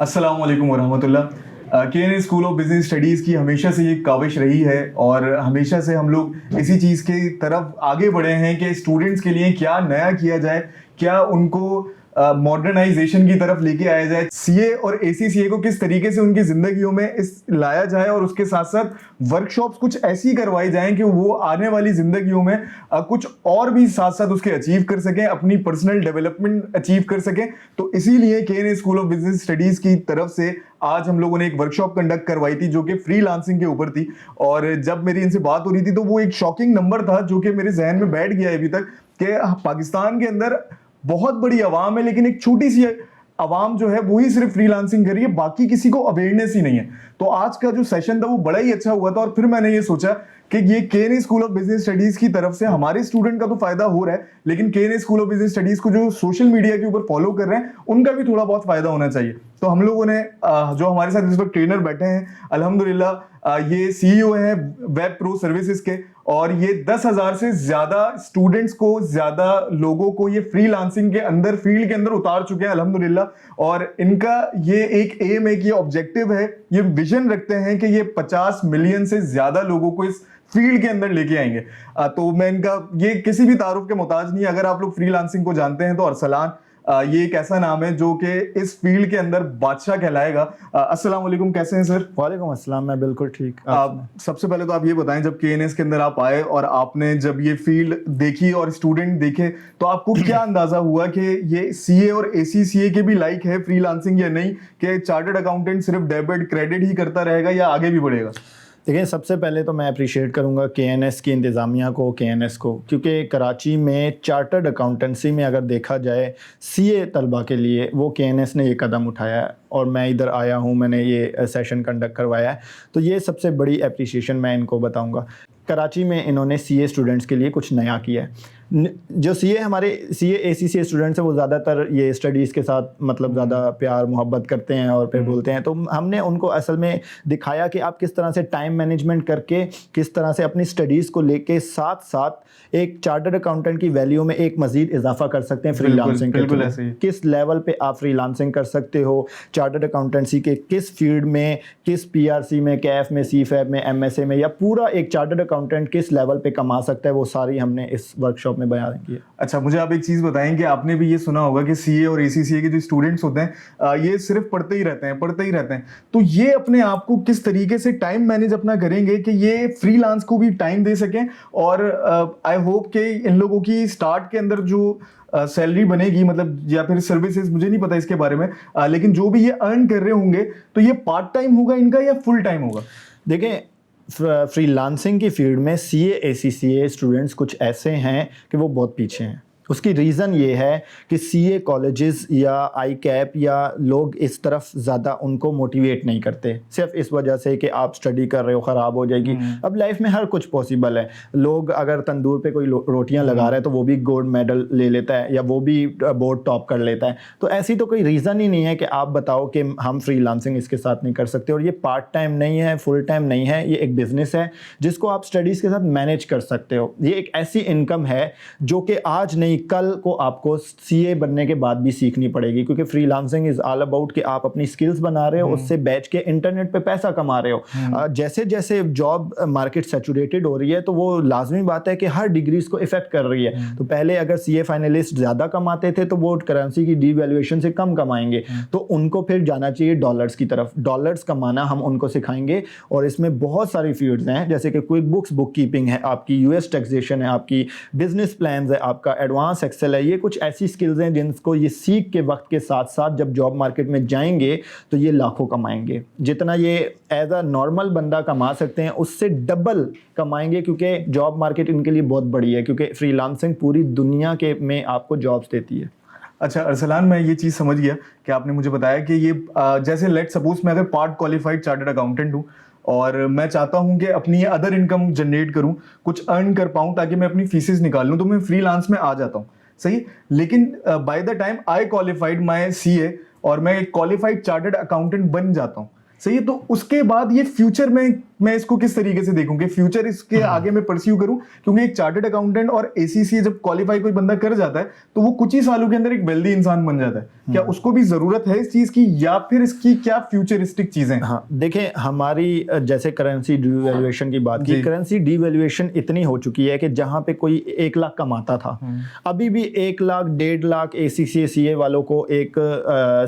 अस्सलाम वालेकुम वरहमतुल्लाह। के स्कूल ऑफ बिजनेस स्टडीज़ की हमेशा से ये काविश रही है और हमेशा से हम लोग इसी चीज़ की तरफ आगे बढ़े हैं कि स्टूडेंट्स के लिए क्या नया किया जाए, क्या उनको मॉडर्नाइजेशन की तरफ लेके आया जाए, सीए और एसीसीए को किस तरीके से उनकी जिंदगियों में इस लाया जाए और उसके साथ साथ वर्कशॉप्स कुछ ऐसी करवाई जाएं कि वो आने वाली जिंदगियों में कुछ और भी साथ साथ उसके अचीव कर सकें, अपनी पर्सनल डेवलपमेंट अचीव कर सकें। तो इसीलिए के स्कूल ऑफ बिजनेस स्टडीज की तरफ से आज हम लोगों ने एक वर्कशॉप कंडक्ट करवाई थी जो कि फ्रीलांसिंग के ऊपर थी। और जब मेरी इनसे बात हो रही थी तो वो एक शॉकिंग नंबर था जो कि मेरे जहन में बैठ गया है अभी तक कि पाकिस्तान के अंदर बहुत बड़ी आवाम है, लेकिन एक छोटी सी आवाम जो है वही सिर्फ फ्रीलांसिंग कर रही है, बाकी किसी को अवेयरनेस ही नहीं है। तो आज का जो सेशन था वो बड़ा ही अच्छा हुआ था और फिर मैंने ये सोचा कि ये के स्कूल ऑफ बिजनेस स्टडीज की तरफ से हमारे स्टूडेंट का तो फायदा हो रहा है, लेकिन के स्कूल ऑफ बिजनेस स्टडीज को जो सोशल मीडिया के ऊपर फॉलो कर रहे हैं उनका भी थोड़ा बहुत फायदा होना चाहिए। तो हम लोगों ने जो हमारे साथ इस वक्त ट्रेनर बैठे हैं, अल्हम्दुलिल्लाह ये सीईओ हैं वेब प्रो सर्विसेज के, और ये 10,000 से ज्यादा स्टूडेंट्स को, ज्यादा लोगों को ये फ्रीलांसिंग के अंदर, फील्ड के अंदर उतार चुके हैं अल्हम्दुलिल्लाह। और इनका ये एक एम है कि ये ऑब्जेक्टिव है, ये विजन रखते हैं कि ये 50 मिलियन से ज्यादा लोगों को इस फील्ड के अंदर लेके आएंगे। तो मैं इनका ये किसी भी तारुफ के मोहताज नहीं। अगर आप लोग फ्रीलांसिंग को जानते हैं तो अरसलान ये एक ऐसा नाम है जो कि इस फील्ड के अंदर बादशाह कहलाएगा। अस्सलाम वालेकुम, कैसे हैं सर? वालेकुम अस्सलाम, मैं बिल्कुल ठीक। सबसे पहले तो आप ये बताएं, जब केएनएस के अंदर आप आए और आपने जब ये फील्ड देखी और स्टूडेंट देखे तो आपको क्या अंदाजा हुआ कि ये सीए और एसीसीए के भी लाइक है फ्रीलांसिंग या नहीं, कि चार्टर्ड अकाउंटेंट सिर्फ डेबिट क्रेडिट ही करता रहेगा या आगे भी बढ़ेगा? देखिए, सबसे पहले तो मैं अप्रिशिएट करूंगा केएनएस की इंतज़ामिया को, केएनएस को, क्योंकि कराची में चार्टर्ड अकाउंटेंसी में अगर देखा जाए सीए तलबा के लिए वो केएनएस ने ये कदम उठाया है और मैं इधर आया हूँ, मैंने ये सेशन कंडक्ट करवाया है, तो ये सबसे बड़ी अप्रिशिएशन मैं इनको बताऊँगा। कराची में इन्होंने सीए स्टूडेंट्स के लिए कुछ नया किया है। जो सीए हमारे सीए एसीसीए स्टूडेंट्स हैं वो ज़्यादातर ये स्टडीज़ के साथ मतलब ज़्यादा प्यार मोहब्बत करते हैं और फिर बोलते हैं, तो हमने उनको असल में दिखाया कि आप किस तरह से टाइम मैनेजमेंट करके, किस तरह से अपनी स्टडीज़ को लेके साथ साथ एक चार्टर्ड अकाउंटेंट की वैल्यू में एक मज़ीद इजाफा कर सकते हैं फ्रीलांसिंग के थ्रू। किस लेवल पे आप फ्रीलांसिंग कर सकते हो, चार्टर्ड अकाउंटेंसी के किस फील्ड में, किस पीआरसी में, कैफ में, सीफैब में, एमएसए में, या पूरा एक चार्टर्ड अकाउंटेंट किस लेवल पे कमा सकता है, वो सारी हमने इस वर्कशॉप में बयान की है। अच्छा, मुझे आप एक चीज़ बताएं कि आपने भी ये सुना होगा कि सीए और एसीसीए के जो स्टूडेंट्स होते हैं ये सिर्फ पढ़ते ही रहते हैं, तो ये अपने आप को किस तरीके से टाइम मैनेज अपना करेंगे कि ये फ्रीलांस को भी टाइम दे सकें? और आई होप कि इन लोगों की स्टार्ट के अंदर जो सैलरी बनेगी, मतलब या फिर सर्विसेज, मुझे नहीं पता इसके बारे में, लेकिन जो भी ये अर्न कर रहे होंगे तो ये पार्ट टाइम होगा इनका या फुल टाइम होगा? देखें, फ्रीलांसिंग की फील्ड में सीए एसीसीए स्टूडेंट्स कुछ ऐसे हैं कि वो बहुत पीछे हैं। उसकी रीज़न ये है कि सीए कॉलेजेस या आई कैप या लोग इस तरफ ज़्यादा उनको मोटिवेट नहीं करते, सिर्फ इस वजह से कि आप स्टडी कर रहे हो, ख़राब हो जाएगी। अब लाइफ में हर कुछ पॉसिबल है। लोग अगर तंदूर पे कोई रोटियां लगा रहा है तो वो भी गोल्ड मेडल ले लेता है या वो भी बोर्ड टॉप कर लेता है। तो ऐसी तो कोई रीज़न ही नहीं है कि आप बताओ कि हम फ्रीलांसिंग इसके साथ नहीं कर सकते। और ये पार्ट टाइम नहीं है, फुल टाइम नहीं है, ये एक बिज़नेस है जिसको आप स्टडीज़ के साथ मैनेज कर सकते हो। ये एक ऐसी इनकम है जो कि आज नहीं कल को आपको सीए बनने के बाद भी सीखनी पड़ेगी, क्योंकि फ्रीलांसिंग इज ऑल अबाउट कि आप अपनी स्किल्स बना रहे हो, उससे बेच के इंटरनेट पे पैसा कमा रहे हो। जैसे जैसे जॉब मार्केट सैचुरेटेड हो रही है तो वो लाजमी बात है कि हर डिग्रीज को इफेक्ट कर रही है। तो पहले अगर सीए फाइनलिस्ट ज्यादा कमाते थे तो वो करेंसी की डीवैल्यूएशन से कम कमाएंगे, तो उनको फिर जाना चाहिए डॉलर्स की तरफ। डॉलर्स कमाना हम उनको सिखाएंगे और इसमें बहुत सारी फील्ड्स हैं, जैसे कि क्विक बुक्स बुक कीपिंग है, आपकी यूएस टैक्सेशन है, आपकी बिजनेस प्लान्स है, आपका एडवांस एक्सेल है। ये कुछ ऐसी स्किल्स हैं जिनको ये सीख के वक्त के साथ साथ जब जॉब मार्केट में जाएंगे तो ये लाखों कमाएंगे। जितना ये एज अ नॉर्मल बंदा कमा सकते हैं उससे डबल कमाएंगे, क्योंकि जॉब मार्केट इनके लिए बहुत बड़ी है, क्योंकि फ्रीलांसिंग पूरी दुनिया के में आपको जॉब्स देती है। अच्छा अरसलान, मैं ये चीज़ समझ गया कि आपने मुझे बताया कि ये जैसे लेट सपोज मैं अगर पार्ट क्वालिफाइड चार्टर्ड अकाउंटेंट हूँ और मैं चाहता हूं कि अपनी अदर इनकम जनरेट करूं, कुछ अर्न कर पाऊं ताकि मैं अपनी फीसेस निकाल लूं, तो मैं फ्रीलांस में आ जाता हूं, सही। लेकिन by the time I qualified my CA और मैं एक क्वालिफाइड चार्टर्ड अकाउंटेंट बन जाता हूं, सही है। तो उसके बाद ये फ्यूचर में मैं इसको किस तरीके से देखूं कि फ्यूचर इसके आगे मैं परस्यू करूं, क्योंकि एक चार्टर्ड अकाउंटेंट और एसीसीए जब क्वालिफाई कोई बंदा कर जाता है तो वो कुछ ही सालों के अंदर एक वेल्दी इंसान बन जाता है। क्या उसको भी जरूरत है इस चीज की, या फिर इसकी क्या फ्यूचरिस्टिक चीजें? हाँ, देखें, हमारी जैसे करेंसी डिवैल्यूएशन की बात की, करेंसी डिवैल्यूएशन इतनी हो चुकी है कि जहां पे कोई 1 लाख कमाता था, अभी भी 1 लाख 1.5 लाख एसीसीए सीए वालों को एक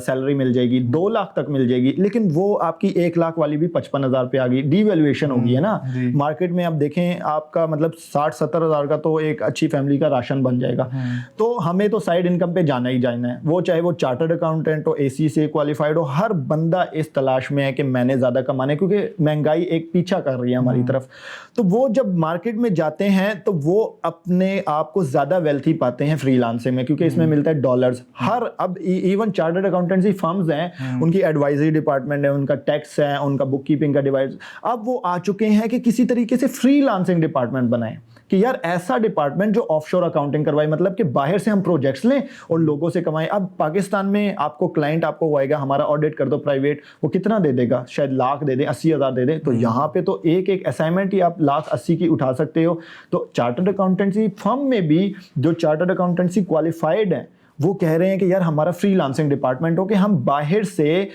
सैलरी मिल जाएगी, 2 लाख तक मिल जाएगी, लेकिन वो आपकी 1 लाख वाली भी 55,000 पे आ गई। डिवैल्यूएशन हो गई है ना मार्केट में। अब देखें, आपका मतलब 60-70 हज़ार का तो एक अच्छी फैमिली का राशन बन जाएगा। तो हमें तो साइड इनकम पे जाना ही जाना है, वो चाहे वो चार्टर्ड अकाउंटेंट हो, एसीसीए क्वालिफाइड हो, हर बंदा इस तलाश में है कि मैंने ज्यादा कमाने, क्योंकि महंगाई एक पीछा कर रही है हमारी तरफ। तो वो जब मार्केट में जाते हैं तो वो अपने आप को ज्यादा वेल्थी पाते हैं फ्रीलांसिंग में, क्योंकि इसमें मिलता है डॉलर्स। हर अब इवन चार्टर्ड अकाउंटेंसी फर्म्स हैं, उनकी एडवाइजरी डिपार्टमेंट है, उनका टैक्स है, उनका बुक कीपिंग का डिवाइस। अब वो आ चुके हैं कि किसी तरीके से फ्रीलांसिंग डिपार्टमेंट बनाएं, कि यार ऐसा डिपार्टमेंट जो ऑफशोर अकाउंटिंग करवाए, मतलब कि बाहर से हम प्रोजेक्ट्स लें और लोगों से कमाएं। अब पाकिस्तान में आपको क्लाइंट आपको वो आएगा, हमारा ऑडिट कर दो प्राइवेट, वो कितना दे देगा? शायद लाख दे दे, 80,000 दे दे। तो यहाँ पे तो एक असाइनमेंट ही आप 1,80,000 की उठा सकते हो। तो चार्टर्ड अकाउंटेंसी फर्म में भी जो चार्टर्ड अकाउंटेंसी क्वालिफाइड है वो कह रहे हैं कि यार हमारा फ्रीलांसिंग डिपार्टमेंट हो, कि हम बाहर से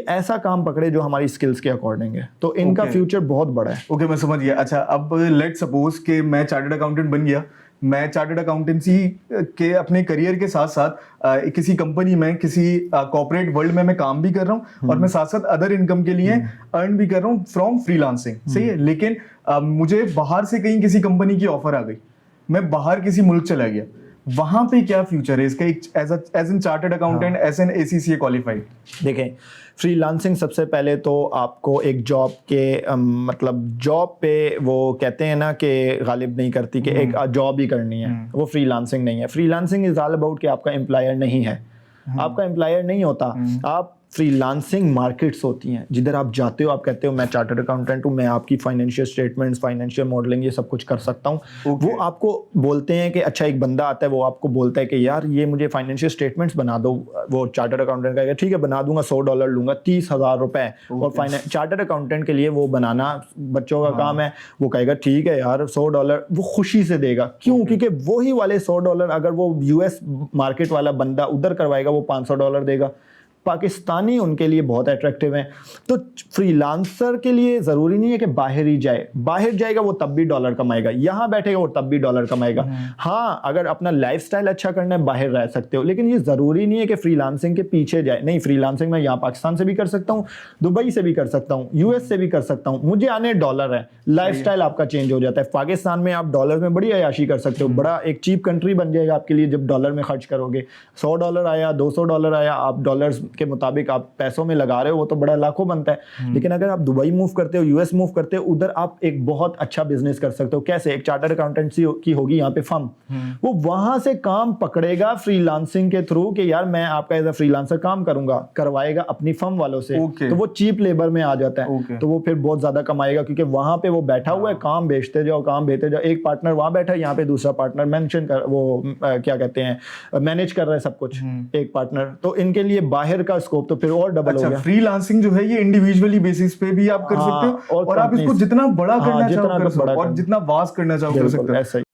ऐसा काम पकड़े जो हमारी स्किल्स के अकॉर्डिंग है। तो इनका फ्यूचर बहुत बड़ा है। ओके, मैं समझ गया। अच्छा, अब लेट सपोज कि मैं चार्टर्ड अकाउंटेंट बन गया, मैं चार्टर्ड अकाउंटेंसी के अपने करियर के साथ साथ किसी कंपनी में, किसी कॉर्पोरेट वर्ल्ड में मैं काम भी कर रहा हूँ और मैं साथ साथ अदर इनकम के लिए अर्न भी कर रहा हूँ फ्रॉम फ्रीलांसिंग, सही है। लेकिन मुझे बाहर से कहीं किसी कंपनी की ऑफर आ गई, मैं बाहर किसी मुल्क चला गया, वहां पे क्या फ्यूचर है इसका as an chartered accountant, as an ACCA qualified? देखें, फ्रीलांसिंग सबसे पहले तो आपको एक जॉब के मतलब जॉब पे वो कहते हैं ना कि गालिब नहीं करती, कि एक जॉब ही करनी है, वो फ्रीलांसिंग नहीं है। फ्रीलांसिंग इज ऑल अबाउट कि आपका एम्प्लॉयर नहीं है, आपका एम्प्लॉयर नहीं होता। आप फ्रीलांसिंग मार्केट्स होती हैं जिधर आप जाते हो, आप कहते हो मैं चार्टर्ड अकाउंटेंट हूँ, मैं आपकी फाइनेंशियल स्टेटमेंट्स, फाइनेंशियल मॉडलिंग, ये सब कुछ कर सकता हूँ। वो आपको बोलते हैं कि अच्छा, एक बंदा आता है, वो आपको बोलता है कि यार ये मुझे फाइनेंशियल स्टेटमेंट्स बना दो। वो चार्टर्ड अकाउंटेंट कहेगा ठीक है बना दूंगा, $100 लूंगा, 30,000 रुपए। और चार्टर्ड अकाउंटेंट के लिए वो बनाना बच्चों का काम है। वो कहेगा ठीक है यार $100 वो खुशी से देगा। क्यों? क्योंकि वही वाले $100 अगर वो यूएस मार्केट वाला बंदा उधर करवाएगा, वो $500 देगा। पाकिस्तानी उनके लिए बहुत अट्रैक्टिव हैं। तो फ्रीलांसर के लिए ज़रूरी नहीं है कि बाहर ही जाए, बाहर जाएगा वो तब भी डॉलर कमाएगा, यहाँ बैठेगा वो तब भी डॉलर कमाएगा। हाँ, अगर अपना लाइफस्टाइल अच्छा करना है बाहर रह सकते हो, लेकिन ये ज़रूरी नहीं है कि फ्रीलांसिंग के पीछे जाए। नहीं, फ्रीलांसिंग मैं यहाँ पाकिस्तान से भी कर सकता हूँ, दुबई से भी कर सकता हूँ, यूएस से भी कर सकता हूँ। मुझे आने डॉलर है, लाइफस्टाइल आपका चेंज हो जाता है। पाकिस्तान में आप डॉलर में बड़ी अयाशी कर सकते हो, बड़ा एक चीप कंट्री बन जाएगा आपके लिए जब डॉलर में खर्च करोगे। $100 आया, $200 आया, आप डॉलर्स के मुताबिक आप पैसों में लगा रहे हो, वो तो बड़ा लाखों बनता है। लेकिन अगर आप दुबई मूव करते हो, यूएस मूव करते हो, उधर आप एक बहुत अच्छा बिजनेस कर सकते हो। कैसे? एक चार्टर्ड अकाउंटेंसी की होगी यहाँ पे फर्म, वो वहां से काम पकड़ेगा फ्रीलांसिंग के थ्रू कि यार मैं आपका एज अ फ्रीलांसर काम करूंगा, करवाएगा अपनी फर्म वालों से। तो वो चीप लेबर में आ जाता है। तो वो फिर बहुत ज्यादा कमाएगा, क्योंकि वहां पे वो बैठा हुआ है, काम बेचते जाओ, काम भेजते जाओ। एक पार्टनर वहां बैठा है, यहाँ पे दूसरा पार्टनर मेंशन कर वो क्या कहते हैं मैनेज कर रहा है सब कुछ, एक पार्टनर। तो इनके लिए बाहर का स्कोप तो फिर और डबल हो गया। फ्रीलांसिंग जो है ये इंडिविजुअली बेसिस पे भी आप कर सकते हो, और आप इसको जितना बड़ा करना चाहो कर सकते हो, और जितना वास्ट करना चाहो कर सकते हो।